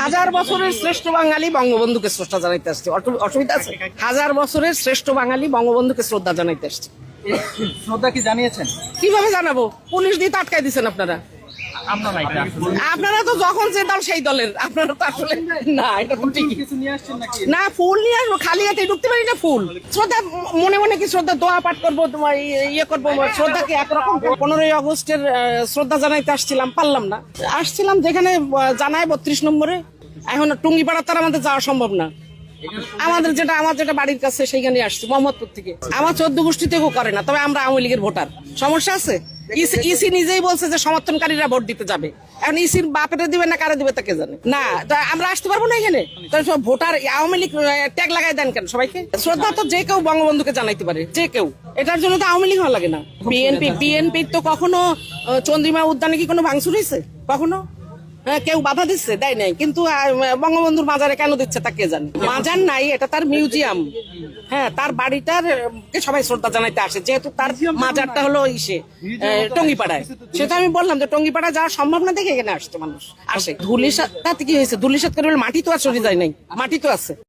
হাজার বছরের শ্রেষ্ঠ বাঙালি বঙ্গবন্ধুকে শ্রদ্ধা জানাইতে আসছে। অসুবিধা আছে? হাজার বছরের শ্রেষ্ঠ বাঙালি বঙ্গবন্ধুকে শ্রদ্ধা জানাইতে আসছে। শ্রদ্ধা কি জানিয়েছেন? কিভাবে জানাবো? পুলিশ দিয়ে তো আটকাই দিচ্ছেন আপনারা। আপনারা তো যখন যে দল সেই দলের, আপনারা তো আসলে না, এটা তো ঠিকই। কিছু নিয়ে আসছেন নাকি? না, ফুল নিয়ে আসবো, খালি হাতে ঢুকতে পারি না। ফুল শ্রদ্ধা মনে মনে কি শ্রদ্ধা দোয়া পাঠ করবো, তোমার ইয়ে করবো, শ্রদ্ধা কি একরকম? 15ই আগস্টের শ্রদ্ধা জানাইতে আসছিলাম, পারলাম না। আসছিলাম যেখানে জানায় 32 নম্বরে, এখন টুঙ্গিপাড়া তার আমাদের যাওয়া সম্ভব না। আমার যেটা বাড়ির কাছে সেইখানে আসছি, মোহাম্মদপুর থেকে। আমার 14 গোষ্ঠী থেকেও করে না, তবে আমরা আওয়ামী লীগের ভোটার। সমস্যা আছে? ইসি নিজেই বলছে যে সমর্থনকারীরা ভোট দিতে যাবে। এখন ইসির বাপেটা দিবে না কারা দিবে তাকে জানে না। আমরা আসতে পারবো না এখানে? ভোটার আওয়ামী লীগ ট্যাগ লাগাই দেন কেন সবাইকে? শ্রদ্ধা তো যে কেউ বঙ্গবন্ধুকে জানাইতে পারে, যে কেউ। এটার জন্য তো আওয়ামী লীগ হওয়া লাগে না। বিএনপি তো কখনো চন্দ্রিমা উদ্যানে কি কোনো ভাঙচুর হয়েছে? কখনো কেউ বাধা দিচ্ছে? দেয় নাই। কিন্তু বঙ্গবন্ধুর মাজারে কেন দিচ্ছে তা কে জানে? মাজার নাই, এটা তার মিউজিয়াম। হ্যাঁ, তার বাড়িটার সবাই শ্রদ্ধা জানাইতে আসে, যেহেতু তার মাজারটা হলো টঙ্গিপাড়ায়। সেটা আমি বললাম যে টঙ্গিপাড়ায় যাওয়া সম্ভব না দেখে এখানে আসছে মানুষ, আসে। ধুলিসাতে কি হয়েছে? ধুলিসাত করে মাটি তো আর সরে যায় নাই, মাটি তো আছে।